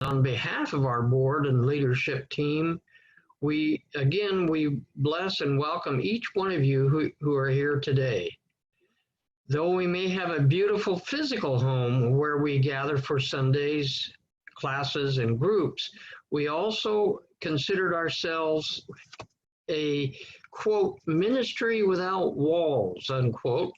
On behalf of our board and leadership team, we bless and welcome each one of you who are here today. Though we may have a beautiful physical home where we gather for Sundays, classes, and groups, we also considered ourselves a, quote, ministry without walls, unquote.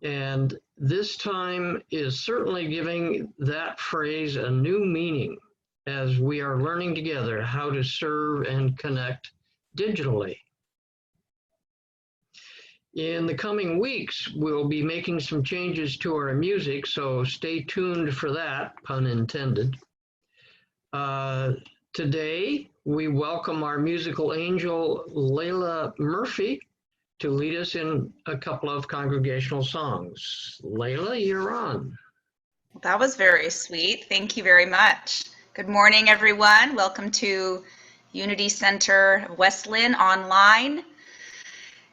And this time is certainly giving that phrase a new meaning as we are learning together how to serve and connect digitally. In the coming weeks, we'll be making some changes to our music, so stay tuned for that, pun intended. Today, we welcome our musical angel, Layla Murphy, to lead us in a couple of congregational songs. Layla, you're on. That was very sweet. Thank you very much. Good morning, everyone. Welcome to Unity Center West Linn online.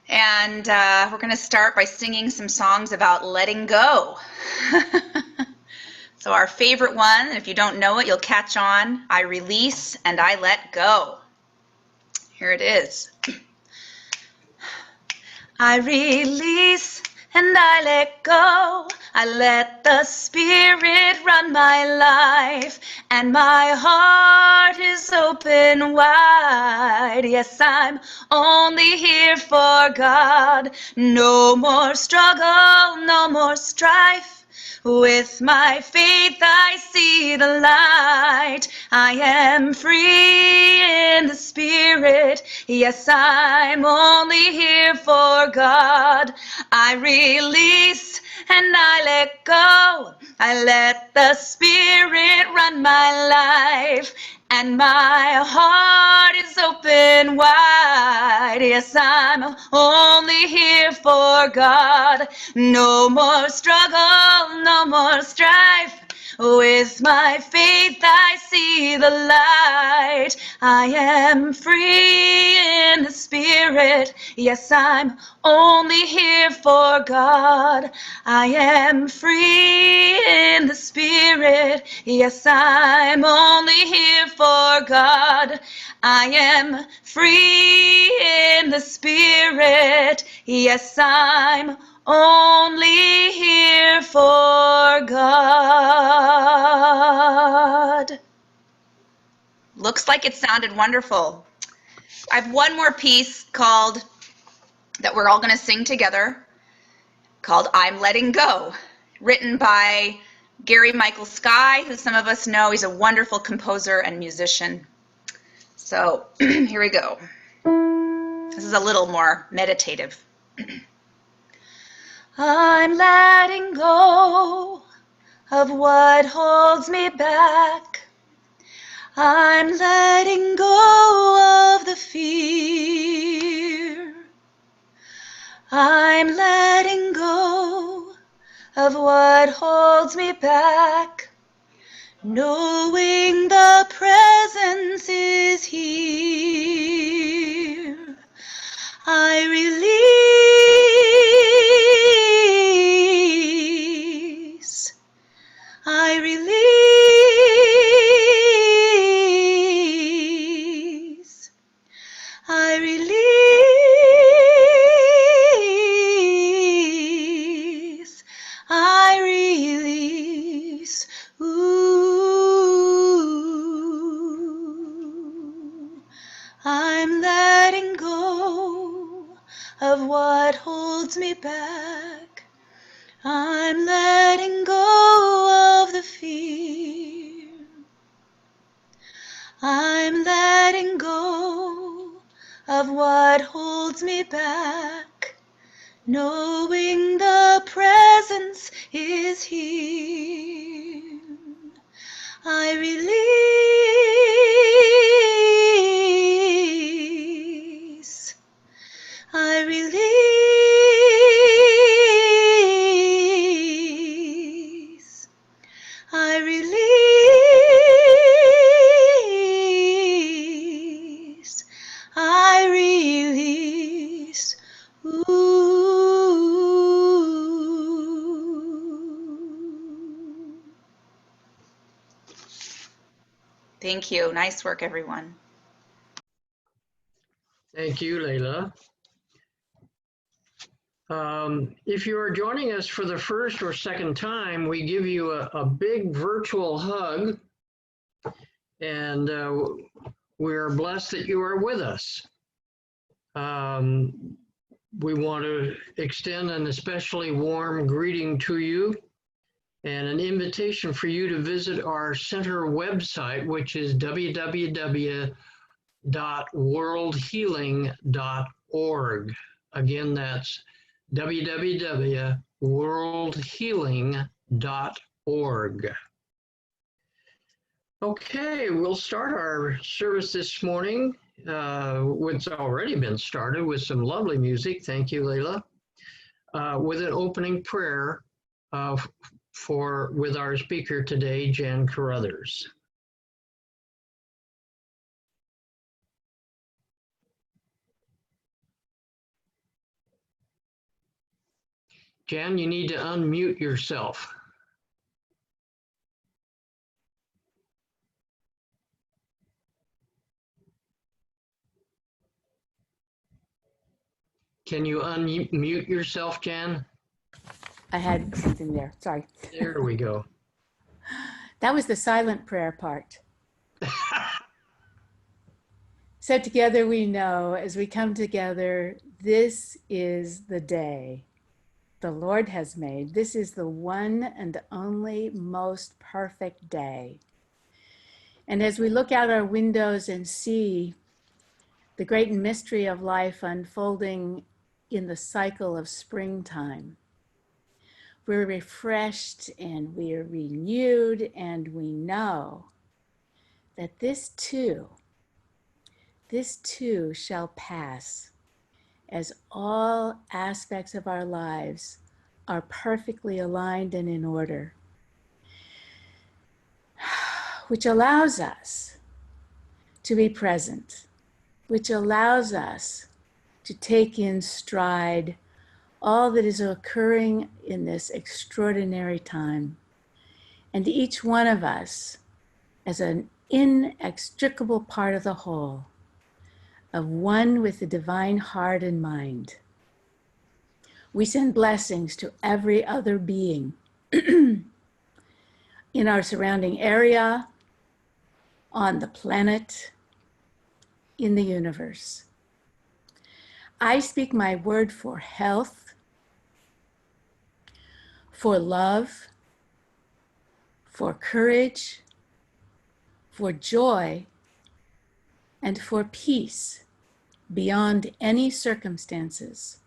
And we're going to start by singing some songs about letting go. So our favorite one, if you don't know it, you'll catch on. I release and I let go. Here it is. I release and I let go. I let the Spirit run my life, and my heart is open wide. Yes, I'm only here for God. No more struggle, no more strife. With my faith I see the light. I am free in the Spirit. Yes, I'm only here for God. I release and I let go. I let the Spirit run my life, and my heart is open wide. Yes, I'm only here for God. No more struggle, no more strife. With my faith I see the light. I am free in the Spirit. Yes, I'm only here for God. I am free in the Spirit. Yes, I'm only here for God. I am free in the Spirit. Yes, I'm only here for God. Looks like it sounded wonderful. I have one more piece that we're all going to sing together, called I'm Letting Go, written by Gary Michael Sky, who some of us know. He's a wonderful composer and musician. So here we go. This is a little more meditative. I'm letting go of what holds me back. I'm letting go of the fear. I'm letting go of what holds me back, knowing the presence is here. I release. I release. I release. I release. Ooh. I'm letting go of what holds me back. I'm letting go of the fear. I'm letting go of what holds me back, knowing the presence is here. I release. I release. I release. I release. Ooh. Thank you. Nice work, everyone. Thank you, Layla. If you are joining us for the first or second time, we give you a big virtual hug, and we're blessed that you are with us. We want to extend an especially warm greeting to you and an invitation for you to visit our center website, which is www.worldhealing.org. Again, that's www.worldhealing.org. Okay, we'll start our service this morning. It's already been started with some lovely music. Thank you, Layla. With an opening prayer with our speaker today, Jan Carruthers. Jan, you need to unmute yourself. Can you unmute yourself, Jan? I had something there. Sorry. There we go. That was the silent prayer part. So together we know, as we come together, this is the day the Lord has made. This is the one and only most perfect day. And as we look out our windows and see the great mystery of life unfolding in the cycle of springtime, we're refreshed and we are renewed, and we know that this too shall pass, as all aspects of our lives are perfectly aligned and in order, which allows us to be present, which allows us to take in stride all that is occurring in this extraordinary time. And each one of us as an inextricable part of the whole, of one with the divine heart and mind. We send blessings to every other being in our surrounding area, on the planet, in the universe. I speak my word for health, for love, for courage, for joy, and for peace beyond any circumstances,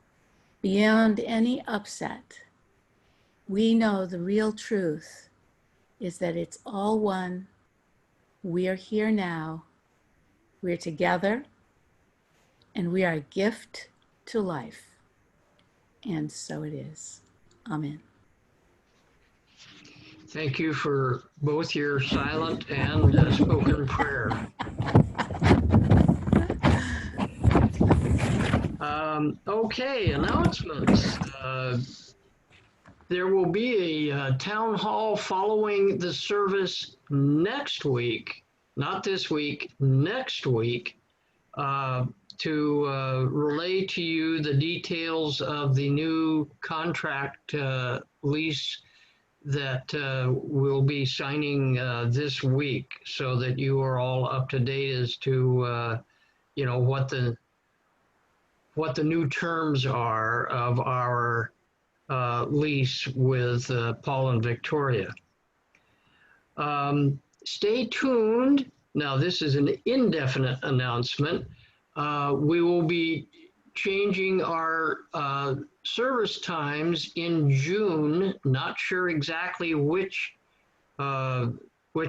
beyond any upset. We know the real truth is that it's all one. We're here now. We're together, and we are a gift to life. And so it is. Amen. Thank you for both your silent and spoken prayer. Okay, announcements. There will be a town hall following the service next week, not this week, next week, to relay to you the details of the new contract lease that we'll be signing this week, so that you are all up to date as to what the new terms are of our lease with Paul and Victoria. Stay tuned. Now, this is an indefinite announcement. We will be changing our service times in June. Not sure exactly which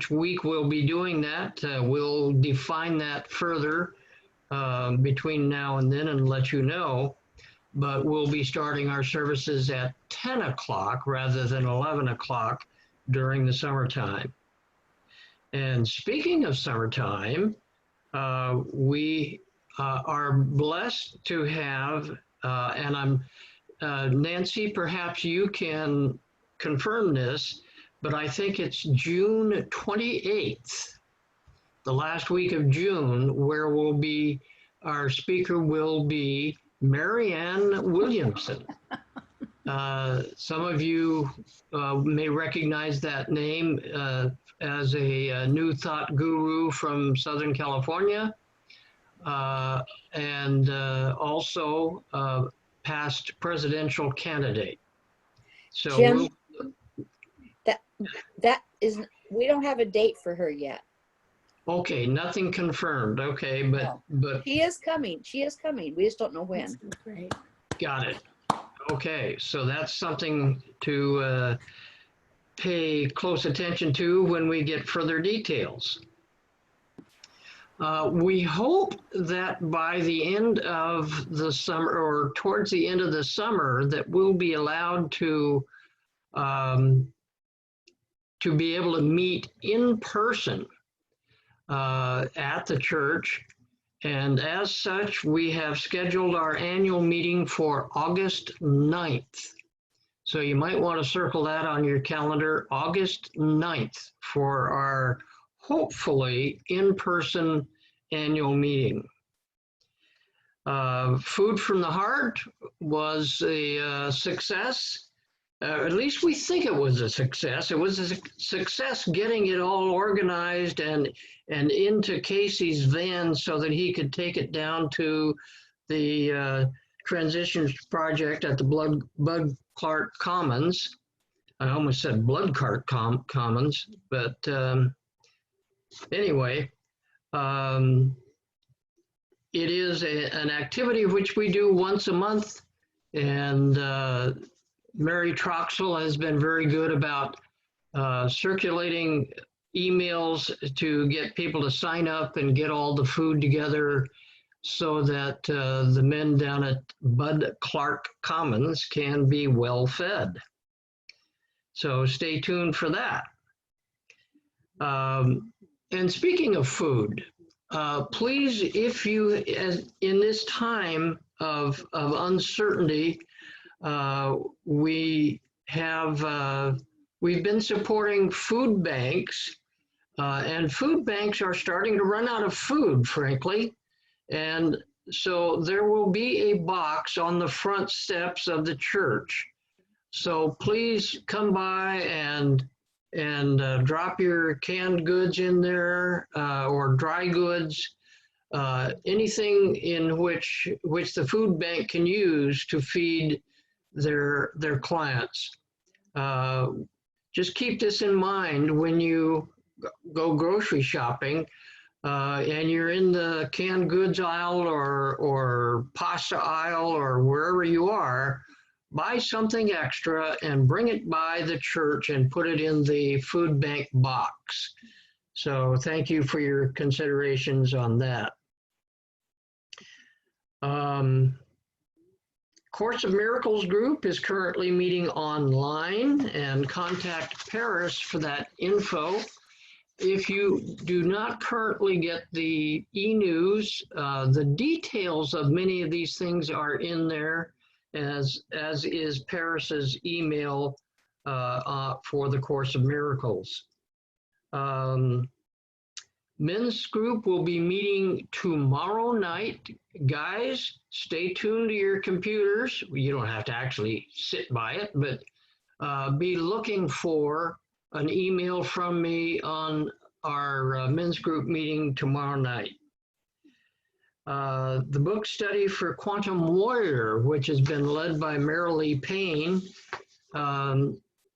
week we'll be doing that. We'll define that further between now and then and let you know. But we'll be starting our services at 10 o'clock rather than 11 o'clock during the summertime. And speaking of summertime, we are blessed to have, and Nancy, perhaps you can confirm this, but I think it's June 28th the last week of June, where our speaker will be Marianne Williamson. Some of you may recognize that name as a New Thought guru from Southern California, and also past presidential candidate. So Jim, that is, we don't have a date for her yet. okay, nothing confirmed. Okay, No. but She is coming. She is coming. We just don't know when. That's great. got it. Okay, so that's something to pay close attention to when we get further details. We hope that by the end of the summer, or towards the end of the summer, that we'll be allowed to be able to meet in person at the church. And as such, we have scheduled our annual meeting for August 9th. So you might want to circle that on your calendar, August 9th, for our hopefully in-person annual meeting. Food from the Heart was a success. At least we think it was a success. It was a success getting it all organized and into Casey's van so that he could take it down to the Transitions Project at the Bud Clark Commons. I almost said Blood Clark Commons, but anyway, it is an activity which we do once a month, and Mary Troxel has been very good about circulating emails to get people to sign up and get all the food together so that the men down at Bud Clark Commons can be well fed. So stay tuned for that. And speaking of food, please, if you, in this time of uncertainty, we've been supporting food banks, and food banks are starting to run out of food, frankly. And so there will be a box on the front steps of the church. So please come by and drop your canned goods in there, or dry goods, anything in which the food bank can use to feed their clients. Just keep this in mind when you go grocery shopping, and you're in the canned goods aisle or pasta aisle or wherever you are. Buy something extra and bring it by the church and put it in the food bank box. So thank you for your considerations on that. Course of Miracles group is currently meeting online, and contact Paris for that info. If you do not currently get the e-news, the details of many of these things are in there, as is Paris's email for the Course of Miracles. Men's group will be meeting tomorrow night. Guys, stay tuned to your computers. You don't have to actually sit by it, but be looking for an email from me on our men's group meeting tomorrow night. The book study for Quantum Warrior, which has been led by Marilee Payne,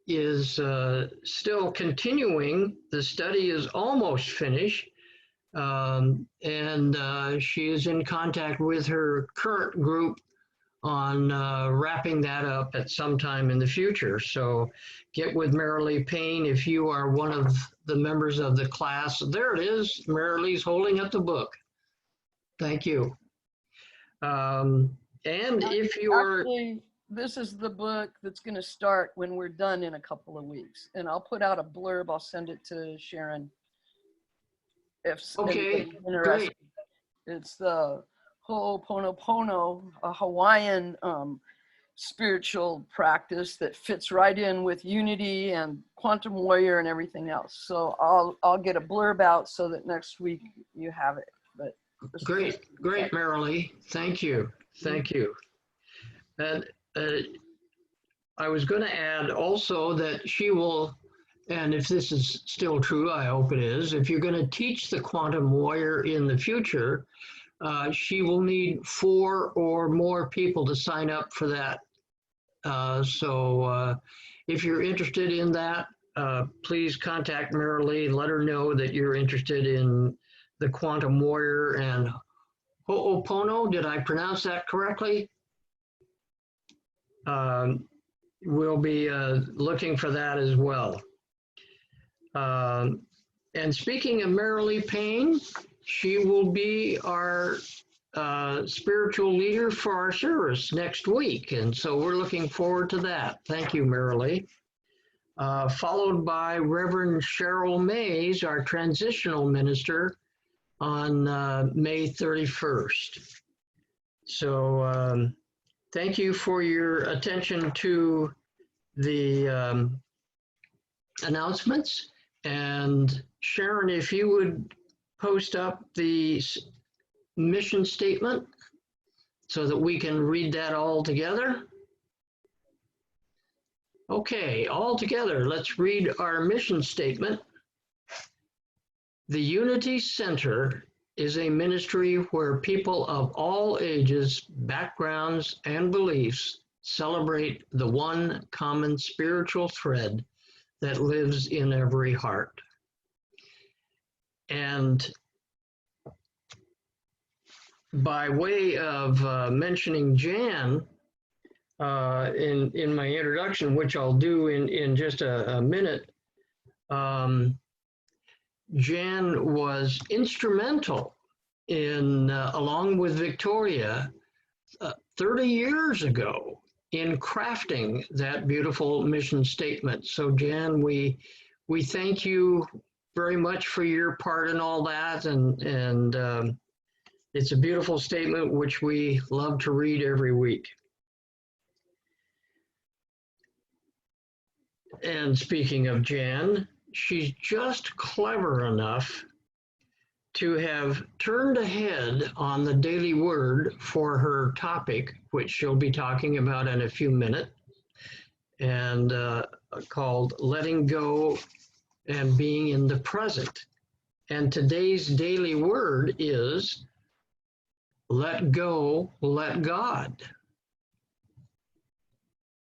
is still continuing. The study is almost finished, and she is in contact with her current group on wrapping that up at some time in the future. So get with Marilee Payne if you are one of the members of the class. There it is. Marilee's holding up the book. Thank you. And if you're... Actually, this is the book that's going to start when we're done in a couple of weeks. And I'll put out a blurb. I'll send it to Sharon if Okay, anybody's interested. great. It's the Ho'oponopono, a Hawaiian spiritual practice that fits right in with Unity and Quantum Warrior and everything else. So I'll get a blurb out so that next week you have it. But Great, Marilee. Thank you. Thank you. And I was going to add also that she will, and if this is still true, I hope it is, if you're going to teach the Quantum Warrior in the future, she will need 4 or more people to sign up for that. So if you're interested in that, please contact Marilee. Let her know that you're interested in the Quantum Warrior and Ho'opono. Did I pronounce that correctly? We'll be looking for that as well. And speaking of Marilee Payne, she will be our spiritual leader for our service next week. And so we're looking forward to that. Thank you, Marilee. Followed by Reverend Cheryl Mays, our transitional minister, on May 31st. So thank you for your attention to the announcements. And Sharon, if you would post up the mission statement so that we can read that all together. Okay, all together, let's read our mission statement. The Unity Center is a ministry where people of all ages, backgrounds, and beliefs celebrate the one common spiritual thread that lives in every heart. And by way of mentioning Jan in my introduction, which I'll do in just a minute, Jan was instrumental in, along with Victoria, 30 years ago in crafting that beautiful mission statement. So Jan, we thank you very much for your part in all that, and it's a beautiful statement which we love to read every week. And speaking of Jan, she's just clever enough to have turned ahead on the daily word for her topic, which she'll be talking about in a few minutes, and called Letting Go and Being in the Present. And today's daily word is let go, let God.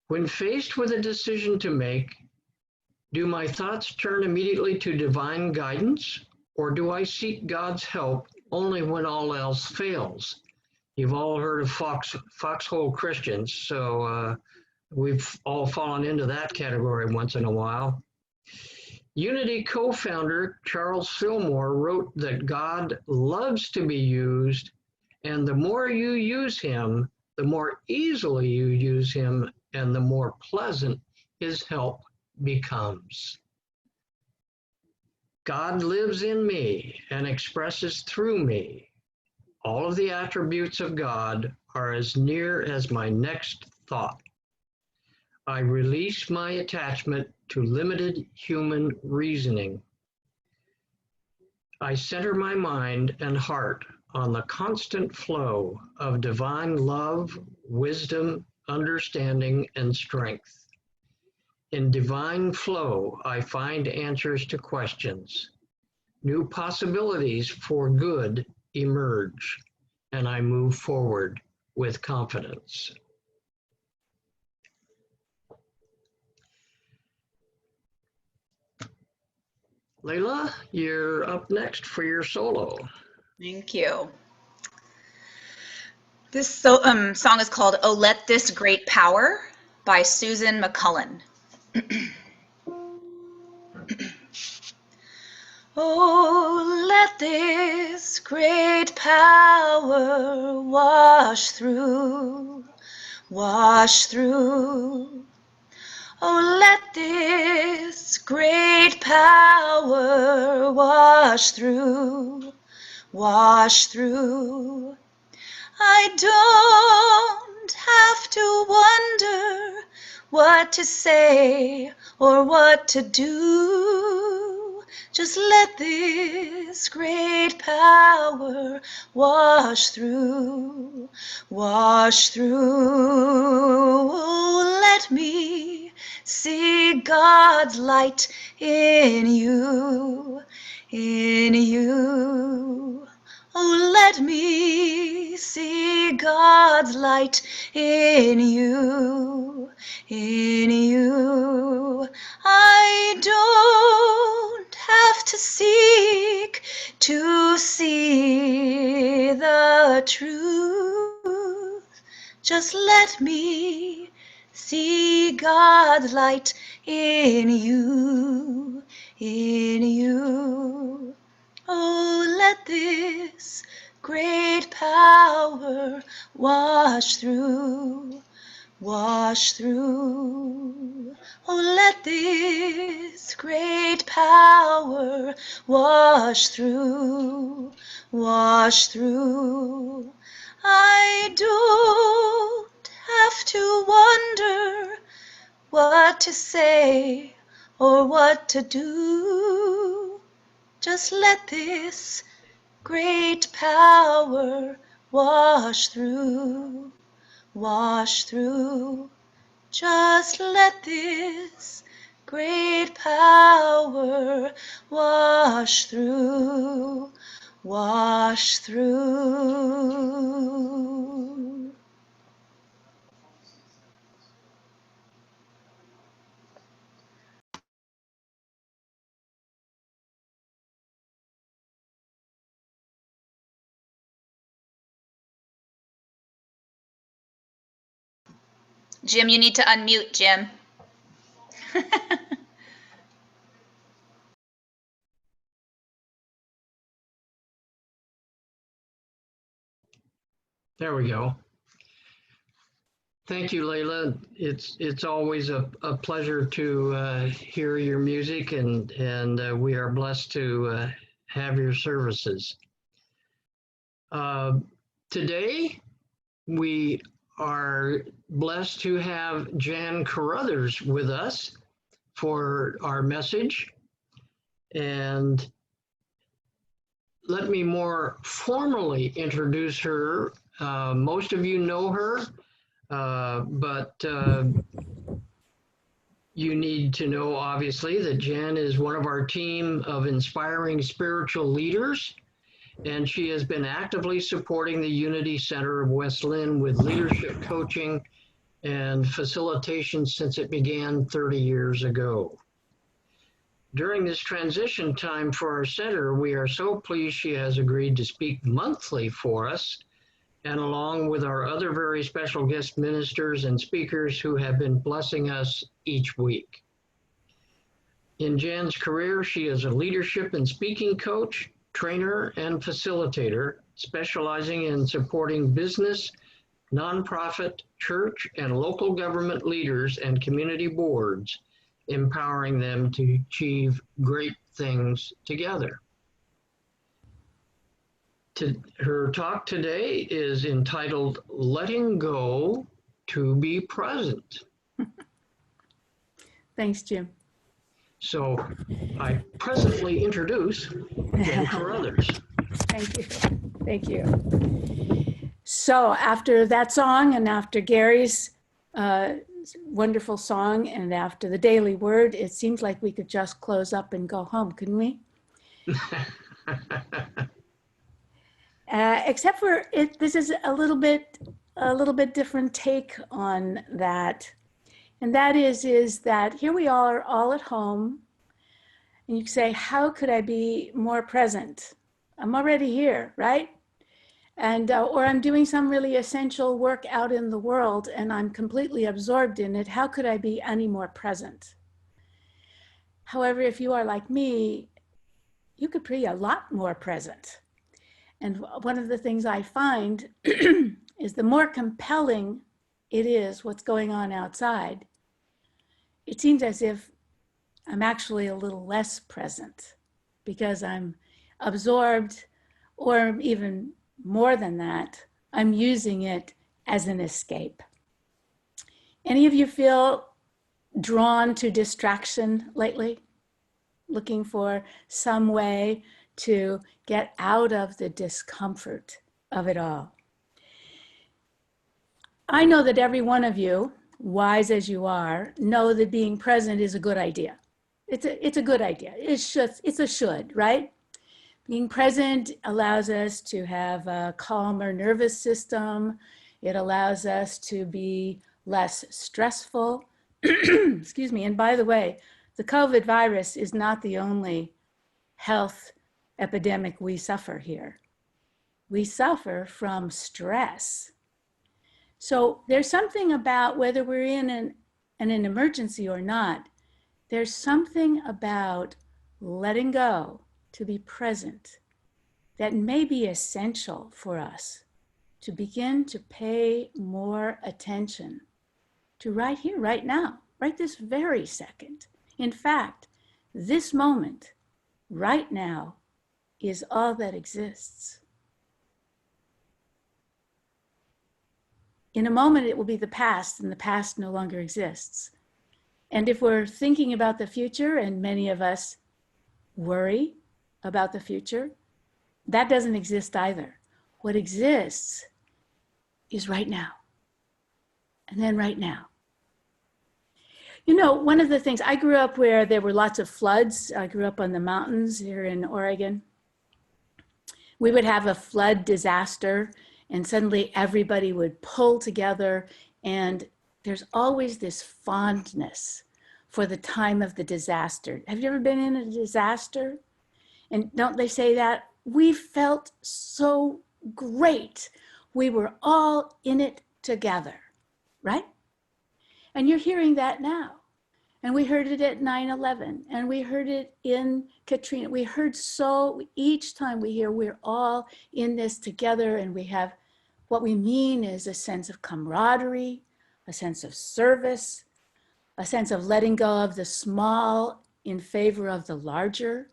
When faced with a decision to make, do my thoughts turn immediately to divine guidance, or do I seek God's help only when all else fails? You've all heard of foxhole Christians, so we've all fallen into that category once in a while. Unity co-founder Charles Fillmore wrote that God loves to be used, and the more you use him, the more easily you use him, and the more pleasant his help becomes. God lives in me and expresses through me. All of the attributes of God are as near as my next thought. I release my attachment to limited human reasoning. I center my mind and heart on the constant flow of divine love, wisdom, understanding, and strength. In divine flow, I find answers to questions. New possibilities for good emerge, and I move forward with confidence. Layla, you're up next for your solo. Thank you. This song is called Oh Let This Great Power by Susan McCullen. Oh, let this great power wash through. Oh, let this great power wash through. I have to wonder what to say or what to do. Just let this great power wash through, wash through. Oh, let me see God's light in you, in you. Oh, let me see God's light in you, in you. I don't have to seek to see the truth. Just let me see God's light in you, in you. Oh, let this great power wash through, wash through. Oh, let this great power wash through, wash through. I don't have to wonder what to say or what to do. Just let this great power wash through, wash through. Just let this great power wash through, wash through. Jim, you need to unmute, Jim. There we go. Thank you, Layla. It's always a pleasure to hear your music, and we are blessed to have your services. Today, we are blessed to have Jan Carruthers with us for our message. And let me more formally introduce her. Most of you know her, but you need to know, obviously, that Jan is one of our team of inspiring spiritual leaders, and she has been actively supporting the Unity Center of West Lynn with leadership coaching and facilitation since it began 30 years ago. During this transition time for our center, we are so pleased she has agreed to speak monthly for us, and along with our other very special guest ministers and speakers who have been blessing us each week. In Jan's career, she is a leadership and speaking coach, trainer, and facilitator, specializing in supporting business, nonprofit, church, and local government leaders and community boards, empowering them to achieve great things together. Her talk today is entitled Letting Go to Be Present. Thanks, Jim. So I presently introduce Jan Carruthers. Thank you. Thank you. So after that song and after Gary's wonderful song and after the daily word, it seems like we could just close up and go home, couldn't we? Except for this is a little bit different take on that. And that is that here we are all at home, and you say, how could I be more present? I'm already here, right? And or I'm doing some really essential work out in the world and I'm completely absorbed in it. How could I be any more present? However, if you are like me, you could be a lot more present. And one of the things I find is the more compelling it is what's going on outside, it seems as if I'm actually a little less present because I'm absorbed, or even more than that, I'm using it as an escape. Any of you feel drawn to distraction lately? Looking for some way to get out of the discomfort of it all? I know that every one of you, wise as you are, know that being present is a good idea. It's a good idea. It's a should, right? Being present allows us to have a calmer nervous system. It allows us to be less stressful. Excuse me. And by the way, the COVID virus is not the only health epidemic we suffer here. We suffer from stress. So there's something about whether we're in an emergency or not, there's something about letting go to be present that may be essential for us to begin to pay more attention to right here, right now, right this very second. In fact, this moment, right now, is all that exists. In a moment, it will be the past, and the past no longer exists. And if we're thinking about the future, and many of us worry about the future, that doesn't exist either. What exists is right now, and then right now. You know, one of the things, I grew up where there were lots of floods. I grew up on the mountains here in Oregon. We would have a flood disaster, and suddenly everybody would pull together, and there's always this fondness for the time of the disaster. Have you ever been in a disaster? And don't they say that? We felt so great. We were all in it together, right? And you're hearing that now. And we heard it at 9/11, and we heard it in Katrina. We heard each time we hear we're all in this together, and we have, what we mean is a sense of camaraderie, a sense of service, a sense of letting go of the small in favor of the larger.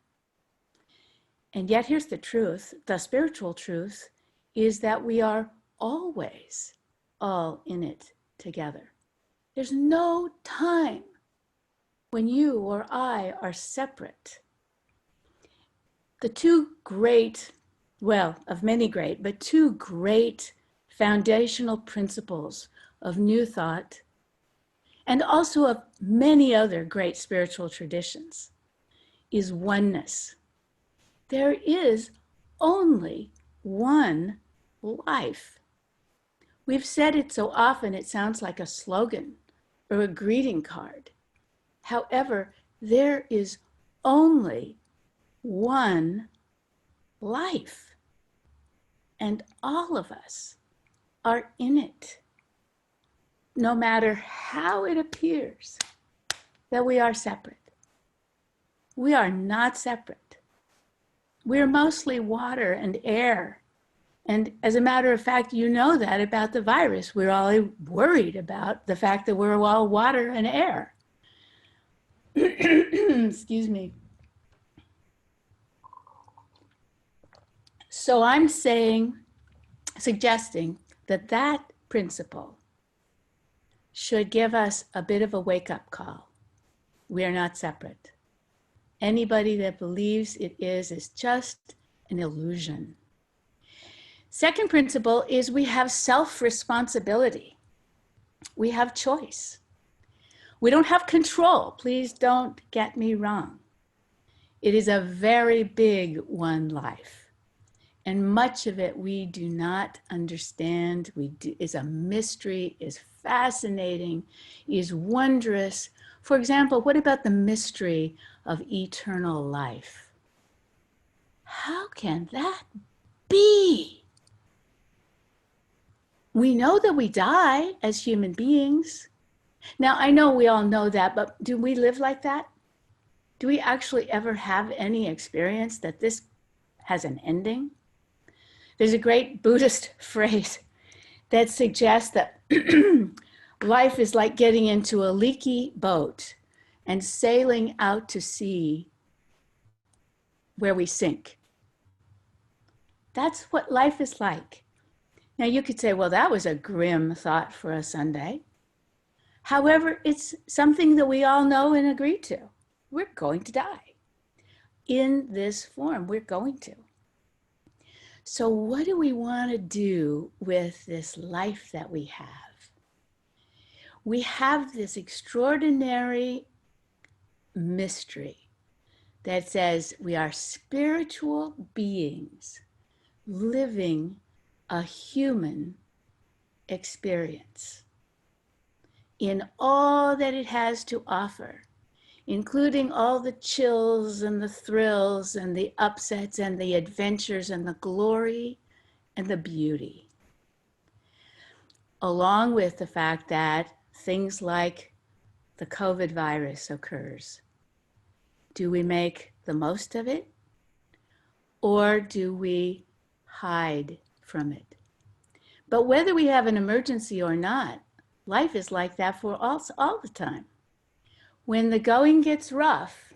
And yet here's the truth, the spiritual truth is that we are always all in it together. There's no time when you or I are separate. The two great, well, of many great, but two great foundational principles of New Thought, and also of many other great spiritual traditions, is oneness. There is only one life. We've said it so often it sounds like a slogan or a greeting card. However, there is only one life, and all of us are in it, no matter how it appears that we are separate. We are not separate. We're mostly water and air. And as a matter of fact, you know that about the virus. We're all worried about the fact that we're all water and air. Excuse me. So I'm suggesting that that principle should give us a bit of a wake-up call. We are not separate. Anybody that believes it is just an illusion. Second principle is we have self-responsibility. We have choice. We don't have control. Please don't get me wrong. It is a very big one life. And much of it we do not understand. Is a mystery, is fascinating, is wondrous. For example, what about the mystery of eternal life? How can that be? We know that we die as human beings. Now, I know we all know that, but do we live like that? Do we actually ever have any experience that this has an ending? There's a great Buddhist phrase that suggests that life is like getting into a leaky boat and sailing out to sea where we sink. That's what life is like. Now you could say, well, that was a grim thought for a Sunday. However, it's something that we all know and agree to. We're going to die. In this form, we're going to. So what do we want to do with this life that we have? We have this extraordinary mystery that says we are spiritual beings living a human experience in all that it has to offer, including all the chills and the thrills and the upsets and the adventures and the glory and the beauty, along with the fact that things like the COVID virus occurs. Do we make the most of it, or do we hide from it? But whether we have an emergency or not, life is like that for us all the time. When the going gets rough,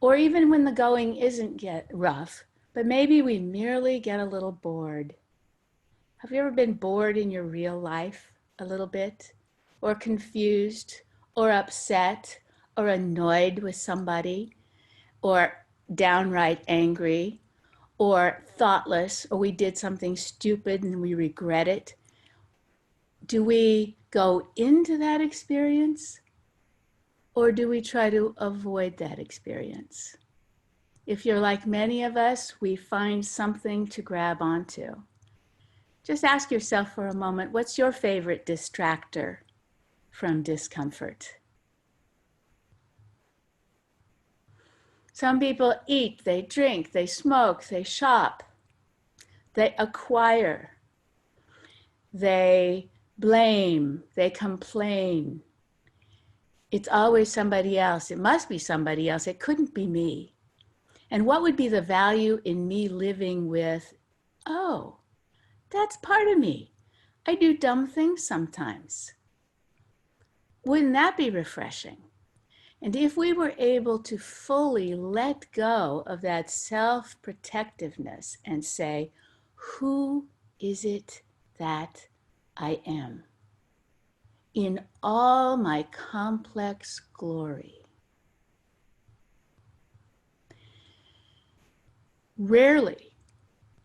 or even when the going isn't get rough, but maybe we merely get a little bored. Have you ever been bored in your real life a little bit, or confused, or upset, or annoyed with somebody, or downright angry, or thoughtless, or we did something stupid and we regret it? Do we go into that experience, or do we try to avoid that experience? If you're like many of us, we find something to grab onto. Just ask yourself for a moment, what's your favorite distractor from discomfort? Some people eat, they drink, they smoke, they shop, they acquire, they blame, they complain. It's always somebody else. It must be somebody else. It couldn't be me. And what would be the value in me living with, oh, that's part of me. I do dumb things sometimes. Wouldn't that be refreshing? And if we were able to fully let go of that self-protectiveness and say, who is it that I am? In all my complex glory. Rarely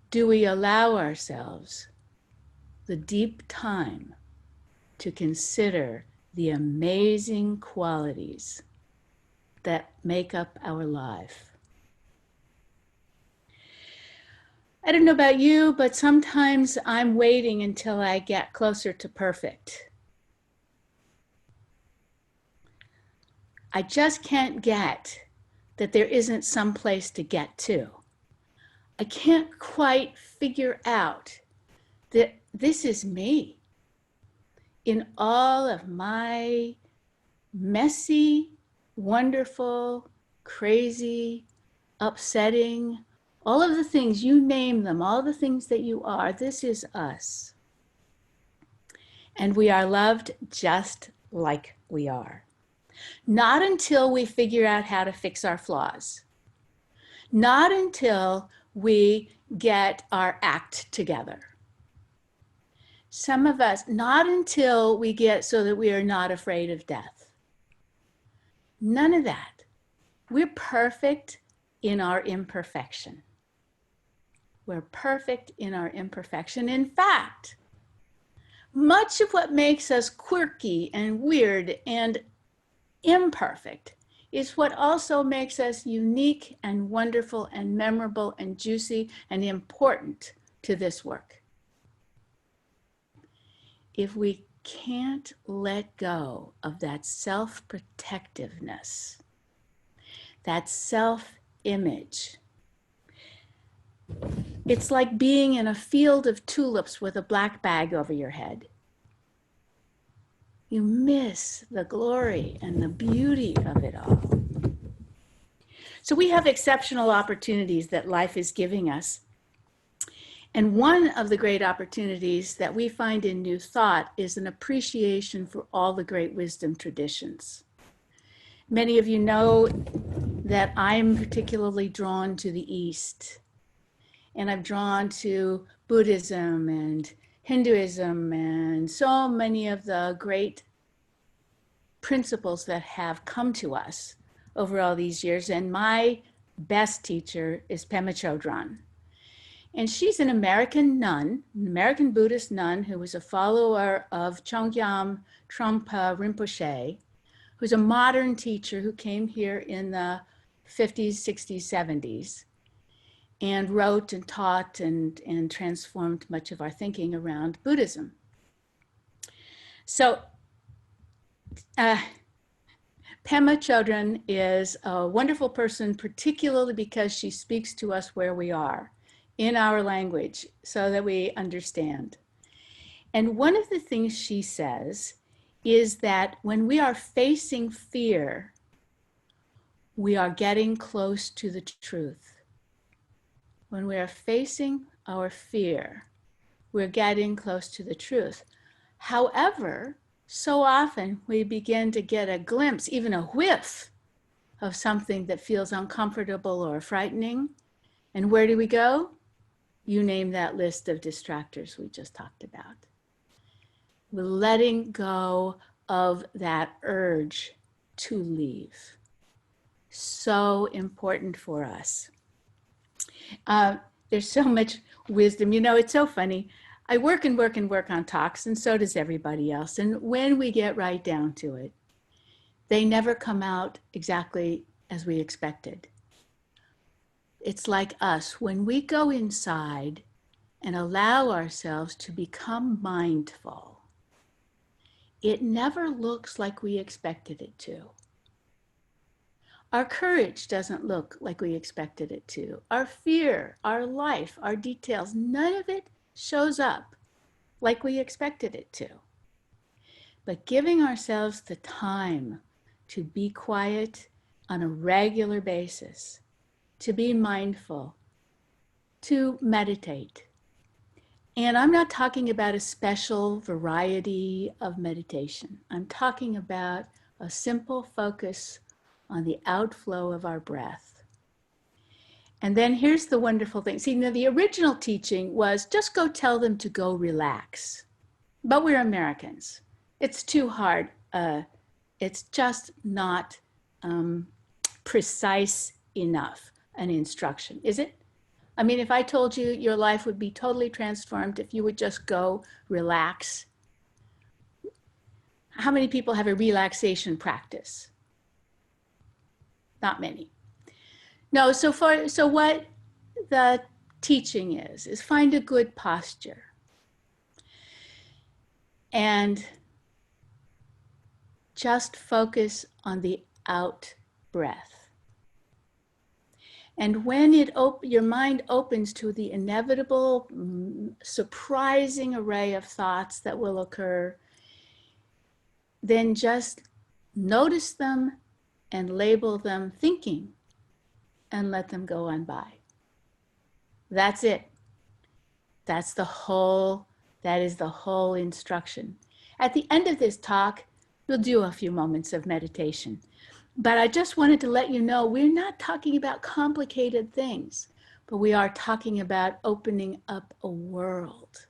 do we allow ourselves the deep time to consider the amazing qualities that make up our life. I don't know about you, but sometimes I'm waiting until I get closer to perfect. I just can't get that there isn't some place to get to. I can't quite figure out that this is me in all of my messy, wonderful, crazy, upsetting, all of the things, you name them, all the things that you are, this is us. And we are loved just like we are. Not until we figure out how to fix our flaws. Not until we get our act together. Some of us, not until we get so that we are not afraid of death. None of that. We're perfect in our imperfection. We're perfect in our imperfection. In fact, much of what makes us quirky and weird and imperfect is what also makes us unique and wonderful and memorable and juicy and important to this work. If we can't let go of that self-protectiveness, that self-image, it's like being in a field of tulips with a black bag over your head. You miss the glory and the beauty of it all. So we have exceptional opportunities that life is giving us. And one of the great opportunities that we find in New Thought is an appreciation for all the great wisdom traditions. Many of you know that I'm particularly drawn to the East. and I'm drawn to Buddhism and Hinduism and so many of the great principles that have come to us over all these years. And my best teacher is Pema Chodron. And she's an American nun, an American Buddhist nun who was a follower of Chögyam Trungpa Rinpoche, who's a modern teacher who came here in the 50s, 60s, 70s, and wrote and taught and transformed much of our thinking around Buddhism. So Pema Chodron is a wonderful person, particularly because she speaks to us where we are in our language so that we understand. And one of the things she says is that when we are facing fear, we are getting close to the truth. When we are facing our fear, we're getting close to the truth. However, so often we begin to get a glimpse, even a whiff of something that feels uncomfortable or frightening. And where do we go? You name that list of distractors we just talked about. We're letting go of that urge to leave. So important for us. There's so much wisdom. You know, it's so funny. I work and work and work on talks, and so does everybody else. And when we get right down to it, they never come out exactly as we expected. It's like us. When we go inside and allow ourselves to become mindful, it never looks like we expected it to. Our courage doesn't look like we expected it to. Our fear, our life, our details, none of it shows up like we expected it to. But giving ourselves the time to be quiet on a regular basis, to be mindful, to meditate. And I'm not talking about a special variety of meditation. I'm talking about a simple focus on the outflow of our breath. And then here's the wonderful thing. See, now the original teaching was just go tell them to go relax. But we're Americans. It's too hard. It's just not precise enough an instruction, is it? I mean, if I told you your life would be totally transformed if you would just go relax. How many people have a relaxation practice? Not many. No, so what the teaching is find a good posture and just focus on the out breath. And when your mind opens to the inevitable, surprising array of thoughts that will occur, then just notice them and label them thinking and let them go on by. That's it. That is the whole instruction. At the end of this talk, we'll do a few moments of meditation. But I just wanted to let you know, we're not talking about complicated things, but we are talking about opening up a world.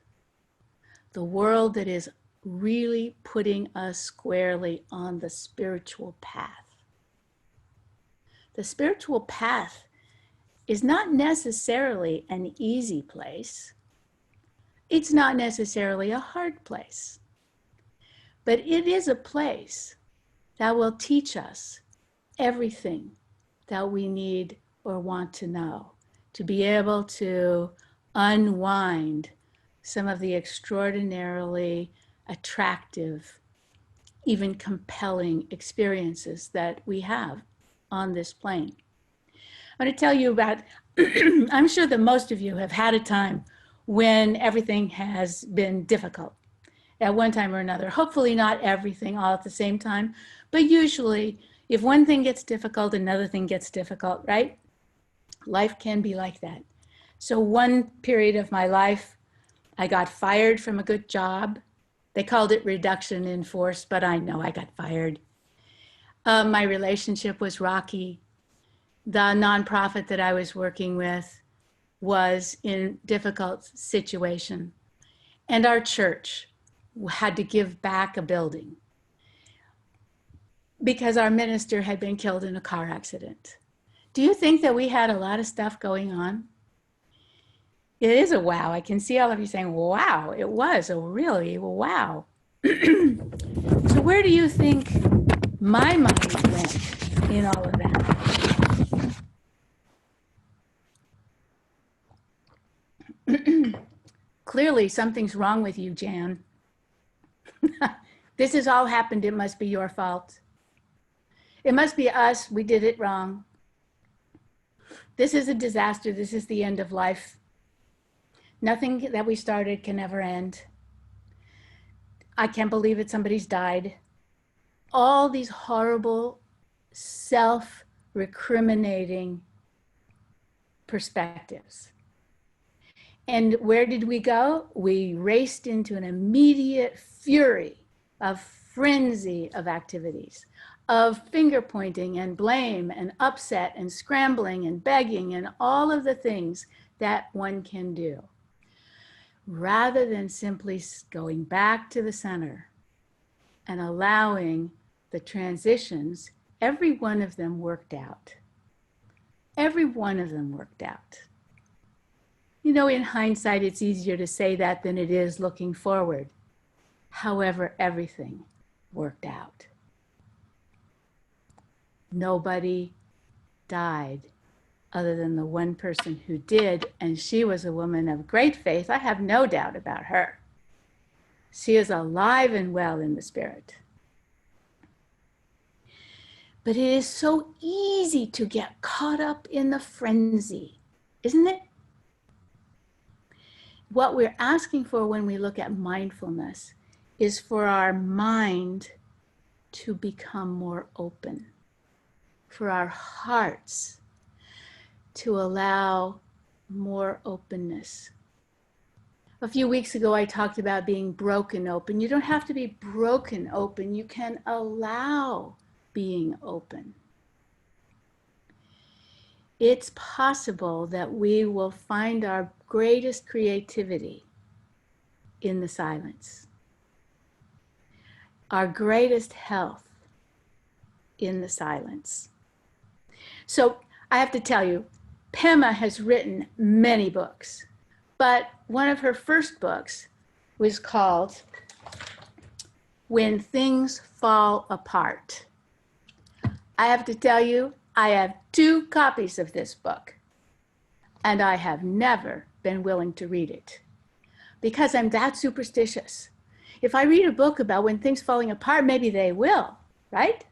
The world that is really putting us squarely on the spiritual path. The spiritual path is not necessarily an easy place. It's not necessarily a hard place. But it is a place that will teach us everything that we need or want to know to be able to unwind some of the extraordinarily attractive, even compelling experiences that we have on this plane. I'm going to tell you about, I'm sure that most of you have had a time when everything has been difficult at one time or another. Hopefully not everything all at the same time, but usually if one thing gets difficult, another thing gets difficult, right? Life can be like that. So one period of my life, I got fired from a good job. They called it reduction in force, but I know I got fired. My relationship was rocky. The nonprofit that I was working with was in difficult situation, and our church had to give back a building because our minister had been killed in a car accident. Do you think that we had a lot of stuff going on? It is a wow. I can see all of you saying, wow, it was a really wow. So where do you think my mind went in all of that? Clearly, something's wrong with you, Jan. This has all happened. It must be your fault. It must be us. We did it wrong. This is a disaster. This is the end of life. Nothing that we started can ever end. I can't believe it. Somebody's died. All these horrible, self-recriminating perspectives. And where did we go? We raced into an immediate fury of frenzy of activities, of finger pointing and blame and upset and scrambling and begging and all of the things that one can do, rather than simply going back to the center and allowing the transitions. Every one of them worked out. Every one of them worked out. You know, in hindsight, it's easier to say that than it is looking forward. However, everything worked out. Nobody died other than the one person who did, and she was a woman of great faith. I have no doubt about her. She is alive and well in the spirit. But it is so easy to get caught up in the frenzy, isn't it? What we're asking for when we look at mindfulness is for our mind to become more open, for our hearts to allow more openness. A few weeks ago, I talked about being broken open. You don't have to be broken open. You can allow being open. It's possible that we will find our greatest creativity in the silence, our greatest health in the silence. So I have to tell you, Pema has written many books, but one of her first books was called When Things Fall Apart. I have to tell you, I have 2 copies of this book, and I have never been willing to read it because I'm that superstitious. If I read a book about when things falling apart, maybe they will, right?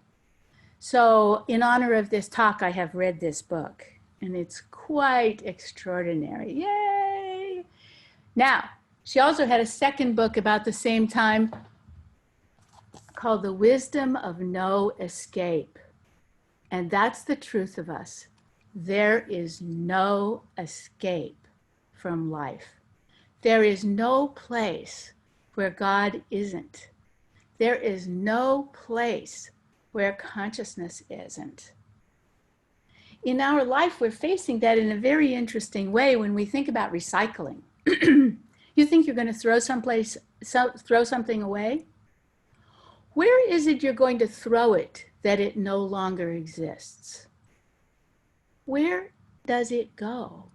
So in honor of this talk, I have read this book, and it's quite extraordinary. Yay! Now, she also had a second book about the same time called The Wisdom of No Escape. And that's the truth of us. There is no escape from life. There is no place where God isn't. There is no place where consciousness isn't. In our life, we're facing that in a very interesting way when we think about recycling. You think you're going to throw something away? Where is it you're going to throw it that it no longer exists? Where does it go?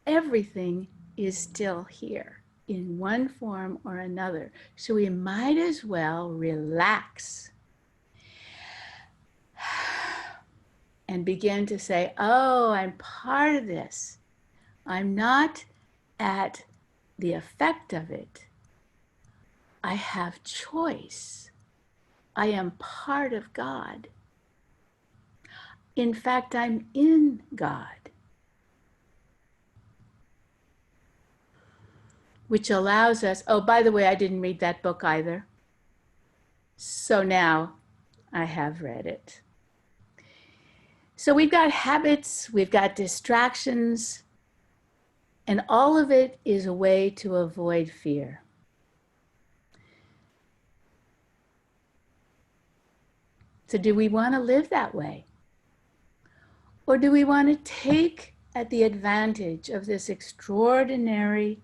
Everything is still here in one form or another. So we might as well relax and begin to say, oh, I'm part of this. I'm not at the effect of it. I have choice. I am part of God. In fact, I'm in God, which allows us, oh, by the way, I didn't read that book either. So now I have read it. So we've got habits, we've got distractions, and all of it is a way to avoid fear. So do we want to live that way? Or do we want to take at the advantage of this extraordinary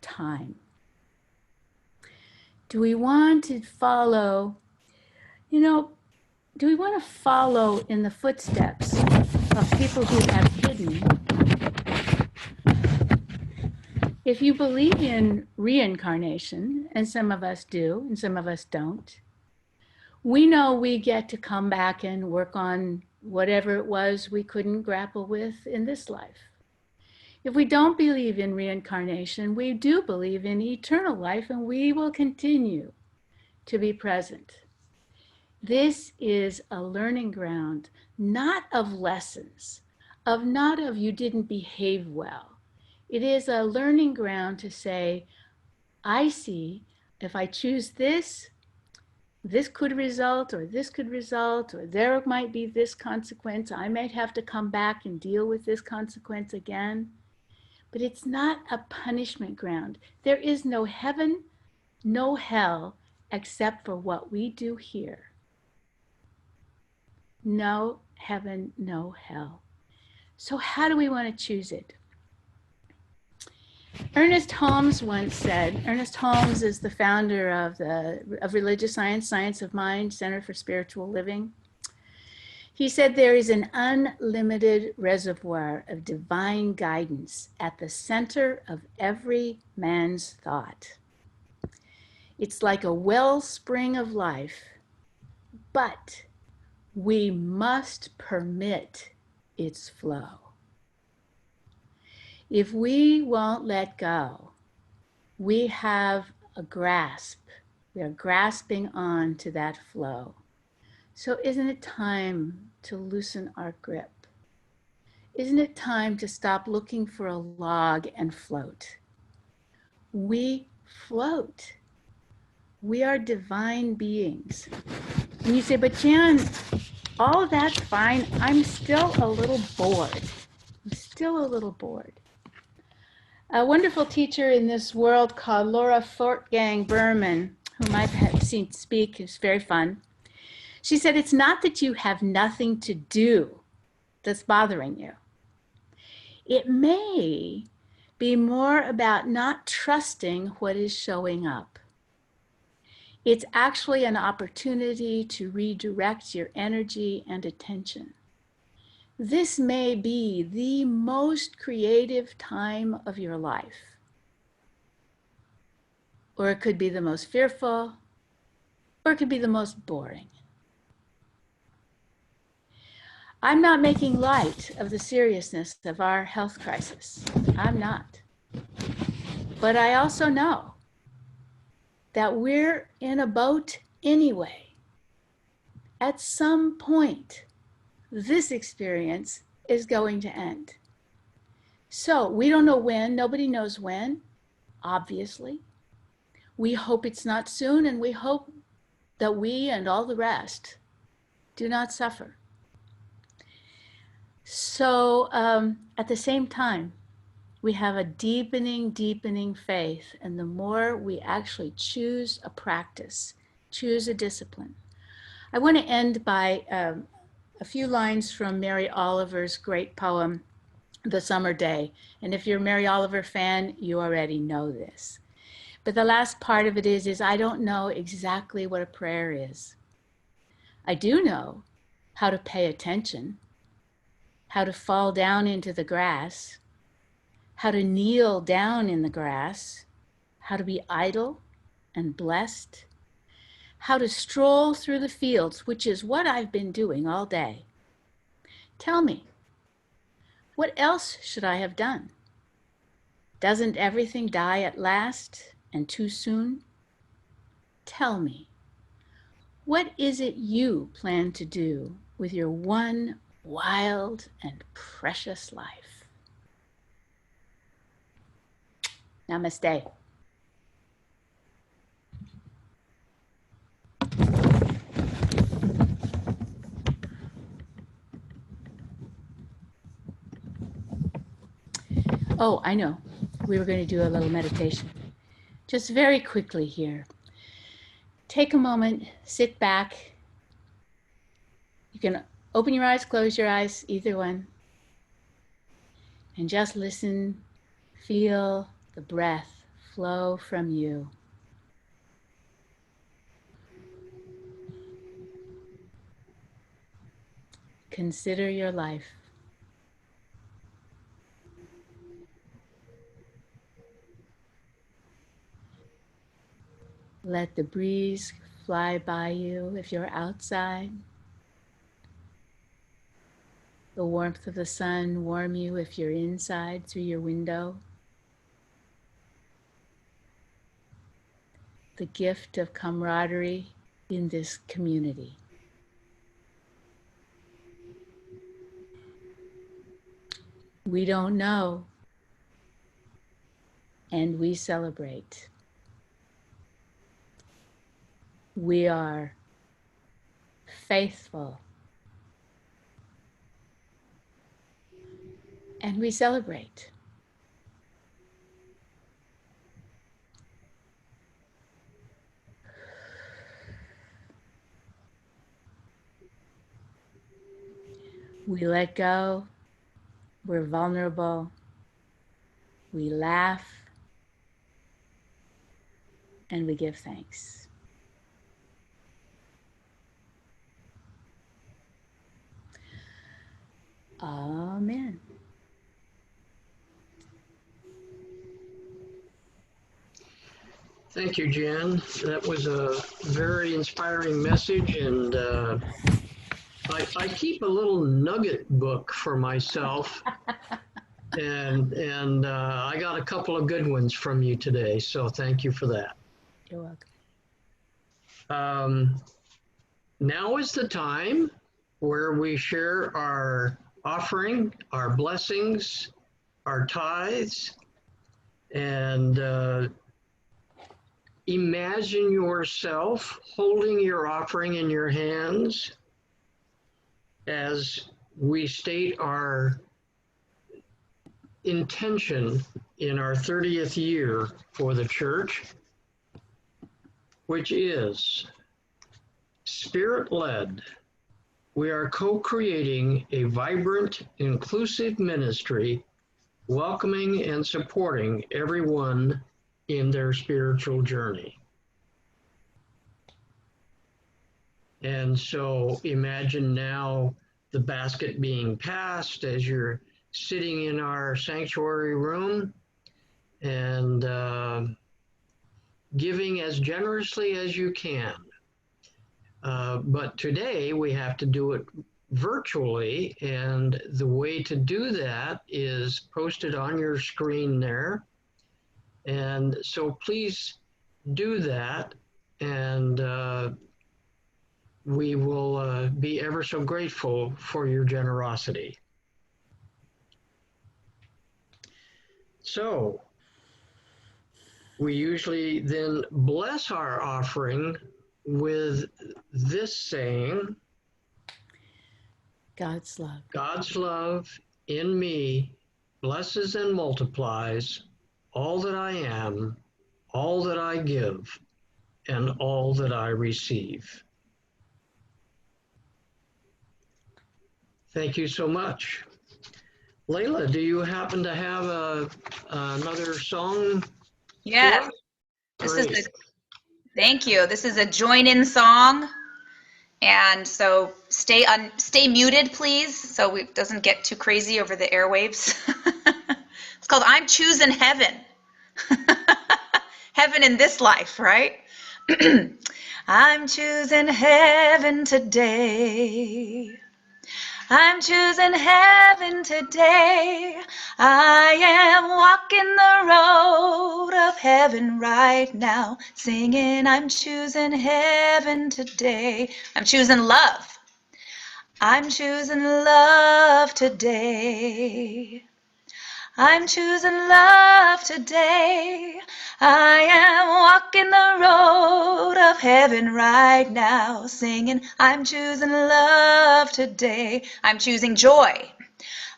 time? Do we want to follow, do we want to follow in the footsteps of people who have hidden? If you believe in reincarnation, and some of us do, and some of us don't, we know we get to come back and work on whatever it was we couldn't grapple with in this life. If we don't believe in reincarnation, we do believe in eternal life, and we will continue to be present. This is a learning ground, not of lessons, not of you didn't behave well. It is a learning ground to say, I see if I choose this, this could result, or this could result, or there might be this consequence. I might have to come back and deal with this consequence again. But it's not a punishment ground. There is no heaven, no hell, except for what we do here. No heaven, no hell. So how do we want to choose it? Ernest Holmes once said, Ernest Holmes is the founder of Religious Science, Science of Mind, Center for Spiritual Living. He said there is an unlimited reservoir of divine guidance at the center of every man's thought. It's like a wellspring of life, but we must permit its flow. If we won't let go, we have a grasp. We are grasping on to that flow. So isn't it time to loosen our grip? Isn't it time to stop looking for a log and float? We float. We are divine beings. And you say, but Jan, all of that's fine. I'm still a little bored. I'm still a little bored. A wonderful teacher in this world called Laura Fortgang Berman, whom I've seen speak, is very fun. She said, it's not that you have nothing to do that's bothering you. It may be more about not trusting what is showing up. It's actually an opportunity to redirect your energy and attention. This may be the most creative time of your life. Or it could be the most fearful, or it could be the most boring. I'm not making light of the seriousness of our health crisis. I'm not. But I also know that we're in a boat anyway. At some point, this experience is going to end. So we don't know when, nobody knows when, obviously. We hope it's not soon, and we hope that we and all the rest do not suffer. So at the same time, we have a deepening faith, and the more we actually choose a practice, choose a discipline. I want to end by a few lines from Mary Oliver's great poem, The Summer Day. And if you're a Mary Oliver fan, you already know this. But the last part of it is I don't know exactly what a prayer is. I do know how to pay attention, how to fall down into the grass, how to kneel down in the grass, how to be idle and blessed, how to stroll through the fields, which is what I've been doing all day. Tell me, what else should I have done? Doesn't everything die at last and too soon? Tell me, what is it you plan to do with your one wild and precious life? Namaste. Oh, I know. We were going to do a little meditation. Just very quickly here. Take a moment, sit back. You can open your eyes, close your eyes, either one. And just listen, feel the breath flow from you. Consider your life. Let the breeze fly by you if you're outside. The warmth of the sun warm you if you're inside through your window. The gift of camaraderie in this community. We don't know, and we celebrate. We are faithful, and we celebrate. We let go, we're vulnerable, we laugh, and we give thanks. Amen. Thank you, Jen. That was a very inspiring message, and I keep a little nugget book for myself, and I got a couple of good ones from you today, so thank you for that. You're welcome. Now is the time where we share our offering, our blessings, our tithes, and imagine yourself holding your offering in your hands as we state our intention in our 30th year for the church, which is Spirit-led. We are co-creating a vibrant, inclusive ministry, welcoming and supporting everyone in their spiritual journey. And so imagine now the basket being passed as you're sitting in our sanctuary room and giving as generously as you can. But today we have to do it virtually, and the way to do that is posted on your screen there. And so please do that, and we will be ever so grateful for your generosity. So we usually then bless our offering with this saying, God's love. God's love in me blesses and multiplies all that I am, all that I give, and all that I receive. Thank you so much. Layla, do you happen to have another song? Yes. Great. Thank you. This is a join-in song. And so stay muted, please, so it doesn't get too crazy over the airwaves. It's called I'm Choosing Heaven. Heaven in this life, right? I'm choosing heaven today. I'm choosing heaven today. I am walking the road of heaven right now, singing I'm choosing heaven today. I'm choosing love. I'm choosing love today. I'm choosing love today. I am walking the road of heaven right now, singing, I'm choosing love today. I'm choosing joy.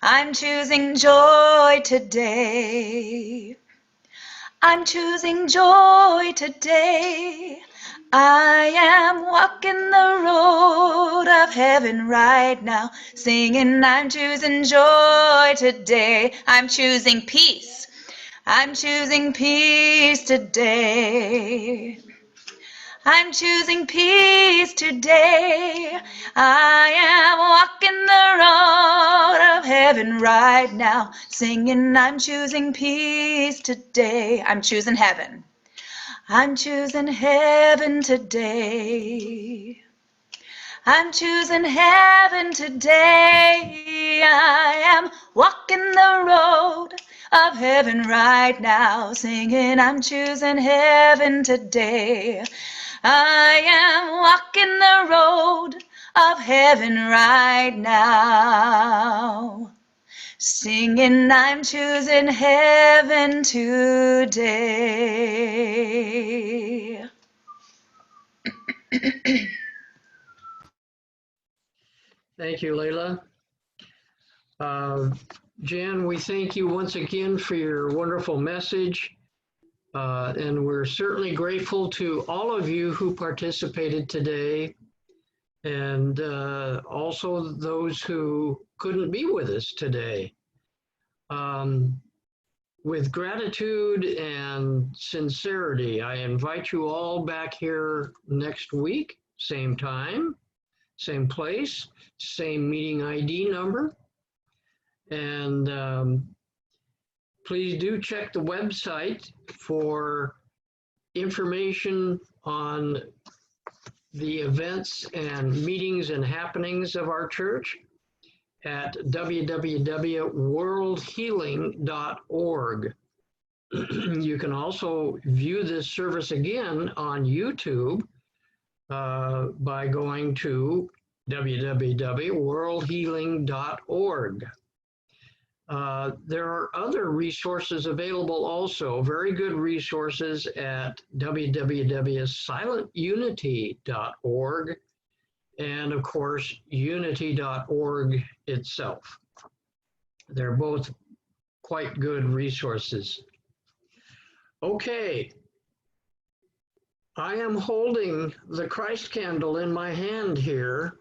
I'm choosing joy today. I'm choosing joy today. I am walking the road of heaven right now, singing I'm choosing joy today. I'm choosing peace. I'm choosing peace today. I'm choosing peace today. I am walking the road of heaven right now, singing I'm choosing peace today. I'm choosing heaven. I'm choosing heaven today. I'm choosing heaven today. I am walking the road of heaven right now, singing I'm choosing heaven today. I am walking the road of heaven right now, singing I'm choosing heaven today. Thank you, Layla. Jan, we thank you once again for your wonderful message. And we're certainly grateful to all of you who participated today, and also those who couldn't be with us today. With gratitude and sincerity, I invite you all back here next week, same time, same place, same meeting ID number. And please do check the website for information on the events and meetings and happenings of our church at www.worldhealing.org. You can also view this service again on YouTube by going to www.worldhealing.org. There are other resources available also, very good resources at www.silentunity.org, and of course, unity.org itself. They're both quite good resources. Okay, I am holding the Christ candle in my hand here,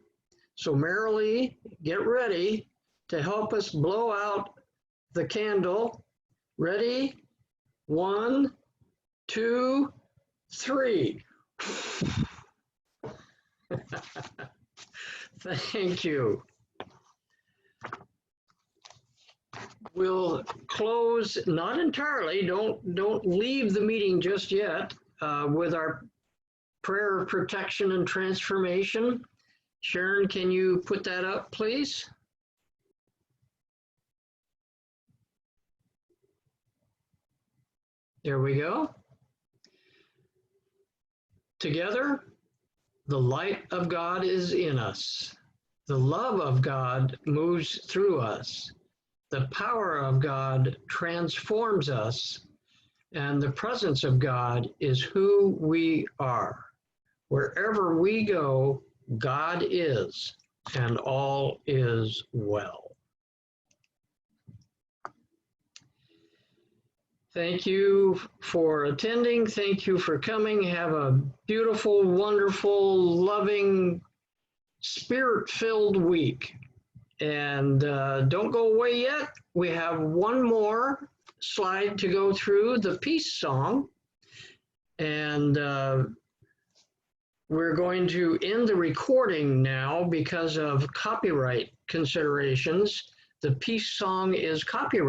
so Marilee, get ready to help us blow out the candle. Ready? 1, 2, 3. Thank you. We'll close, not entirely, don't leave the meeting just yet, with our prayer of protection and transformation. Sharon, can you put that up, please? There we go. Together, the light of God is in us. The love of God moves through us. The power of God transforms us. And the presence of God is who we are. Wherever we go, God is, and all is well. Thank you for attending. Thank you for coming. Have a beautiful, wonderful, loving, spirit-filled week. And don't go away yet. We have one more slide to go through, the peace song. And we're going to end the recording now because of copyright considerations. The peace song is copyrighted.